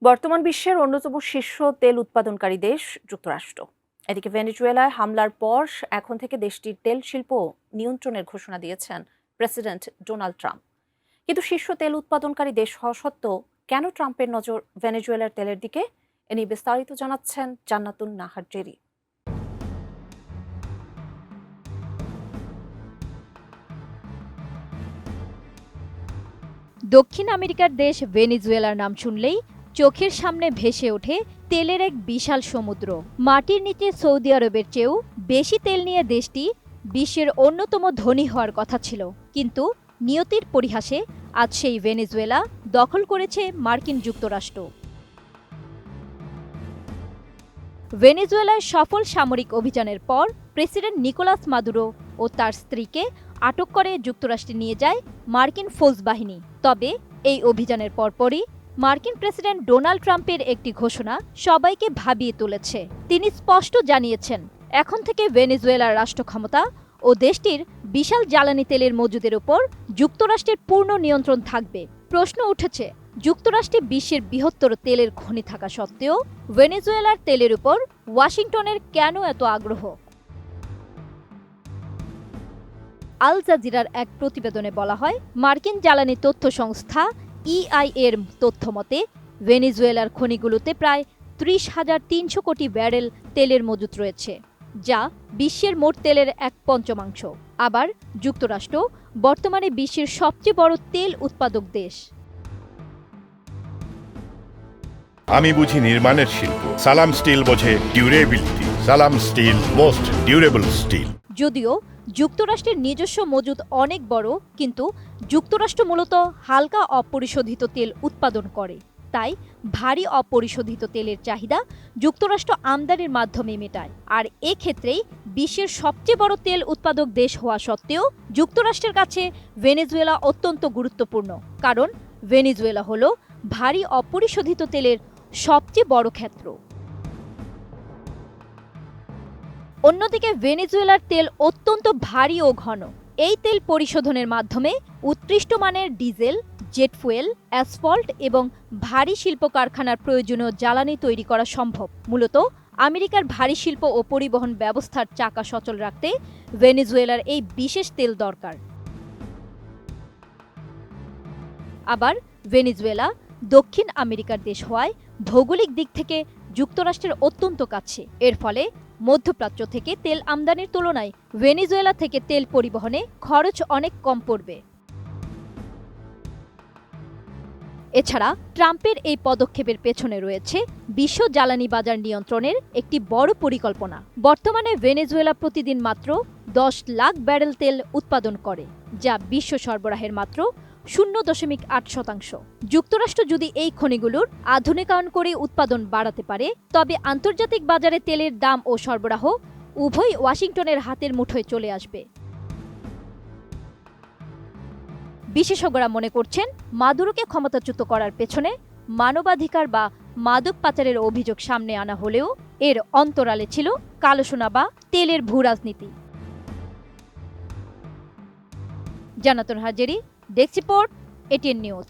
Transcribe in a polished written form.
বর্তমান বিশ্বের অন্যতম শীর্ষ তেল উৎপাদনকারী দেশ যুক্তরাষ্ট্র। এদিকে ভেনেজুয়েলায় হামলার পর এখন থেকে দেশটির তেল শিল্প নিয়ন্ত্রণের ঘোষণা দিয়েছেন প্রেসিডেন্ট ডোনাল্ড ট্রাম্প। কিন্তু শীর্ষ তেল উৎপাদনকারী দেশ হওয়া সত্ত্বেও কেন ট্রাম্পের নজর ভেনেজুয়েলার তেলের দিকে? এ নিয়ে বিস্তারিত জানাচ্ছেন জান্নাতুন নাহার জেরি। দক্ষিণ আমেরিকার দেশ ভেনেজুয়েলার নাম শুনলেই চোখের সামনে ভেসে ওঠে তেলের এক বিশাল সমুদ্র। মাটির নিচে সৌদি আরবের চেয়েও বেশি তেল নিয়ে দেশটি বিশ্বের অন্যতম ধনী হওয়ার কথা ছিল, কিন্তু নিয়তির পরিহাসে আজ সেই ভেনেজুয়েলা দখল করেছে মার্কিন যুক্তরাষ্ট্র। ভেনেজুয়েলায় সফল সামরিক অভিযানের পর প্রেসিডেন্ট নিকোলাস মাদুরো ও তার স্ত্রীকে আটক করে যুক্তরাষ্ট্রে নিয়ে যায় মার্কিন ফৌজ বাহিনী। তবে এই অভিযানের পরপরই মার্কিন প্রেসিডেন্ট ডোনাল্ড ট্রাম্পের একটি ঘোষণা সবাইকে ভাবিয়ে তুলেছে। তিনি স্পষ্ট জানিয়েছেন, এখন থেকে ভেনেজুয়েলার রাষ্ট্র ক্ষমতা ও দেশটির বিশাল জ্বালানি তেলের মজুদের উপর যুক্তরাষ্ট্রের পূর্ণ নিয়ন্ত্রণ থাকবে। প্রশ্ন উঠেছে, যুক্তরাষ্ট্রে বিশ্বের বৃহত্তর তেলের খনি থাকা সত্ত্বেও ভেনেজুয়েলার তেলের উপর ওয়াশিংটনের কেন এত আগ্রহ? আল জাজিরার এক প্রতিবেদনে বলা হয়, মার্কিন জ্বালানি তথ্য সংস্থা EIA এর তথ্য মতে ভেনেজুয়েলার খনিগুলোতে প্রায় 30,300 কোটি ব্যারেল তেলের মজুত রয়েছে, যা বিশ্বের মোট তেলের 1/5। আবার যুক্তরাষ্ট্র বর্তমানে বিশ্বের সবচেয়ে বড় তেল উৎপাদক দেশ। আমি বুঝি নির্মাণের শিল্প, সালাম স্টিল বোঝে ডিউরেবিলিটি। সালাম স্টিল, মোস্ট ডিউরেবল স্টিল। যদিও যুক্তরাষ্ট্রের নিজস্ব মজুদ অনেক বড়, কিন্তু যুক্তরাষ্ট্র মূলত হালকা অপরিশোধিত তেল উৎপাদন করে। তাই ভারী অপরিশোধিত তেলের চাহিদা যুক্তরাষ্ট্র আমদানির মাধ্যমে মেটায়। আর এক্ষেত্রেই বিশ্বের সবচেয়ে বড় তেল উৎপাদক দেশ হওয়া সত্ত্বেও যুক্তরাষ্ট্রের কাছে ভেনেজুয়েলা অত্যন্ত গুরুত্বপূর্ণ, কারণ ভেনেজুয়েলা হল ভারী অপরিশোধিত তেলের সবচেয়ে বড় ক্ষেত্র। অন্যদিকে ভেনেজুয়েলার তেল অত্যন্ত ভারী ও ঘন। এই তেল পরিশোধনের মাধ্যমে উৎকৃষ্ট মানের ডিজেল, জেট ফুয়েল, অ্যাসফল্ট এবং ভারী শিল্প কারখানার প্রয়োজনীয় জ্বালানি তৈরি করা সম্ভব। মূলত আমেরিকার ভারী শিল্প ও পরিবহন ব্যবস্থার চাকা সচল রাখতে ভেনেজুয়েলার এই বিশেষ তেল দরকার। আবার ভেনেজুয়েলা দক্ষিণ আমেরিকার দেশ হওয়ায় ভৌগোলিক দিক থেকে যুক্তরাষ্ট্রের অত্যন্ত কাছে। এর ফলে মধ্যপ্রাচ্য থেকে তেল আমদানির তুলনায় ভেনেজুয়েলা থেকে তেল পরিবহনে খরচ অনেক কম পড়বে। এছাড়া ট্রাম্পের এই পদক্ষেপের পেছনে রয়েছে বিশ্ব জ্বালানি বাজার নিয়ন্ত্রণের একটি বড় পরিকল্পনা। বর্তমানে ভেনেজুয়েলা প্রতিদিন মাত্র 10 লাখ ব্যারেল তেল উৎপাদন করে, যা বিশ্ব সরবরাহের মাত্র 0.8%। যুক্তরাষ্ট্র যদি এই খনিগুলোর আধুনিকায়ন করে উৎপাদন বাড়াতে পারে, তবে আন্তর্জাতিক বাজারে তেলের দাম ও সরবরাহ উভয় ওয়াশিংটনের হাতের মুঠোয় চলে আসবে। বিশেষজ্ঞরা মনে করছেন, মাদুরোকে ক্ষমতাচ্যুত করার পেছনে মানবাধিকার বা মাদক পাচারের অভিযোগ সামনে আনা হলেও এর অন্তরালে ছিল কালোসোনা বা তেলের ভূ রাজনীতি। জান্নাতুন Nahar Jerry, desk report, ATN news.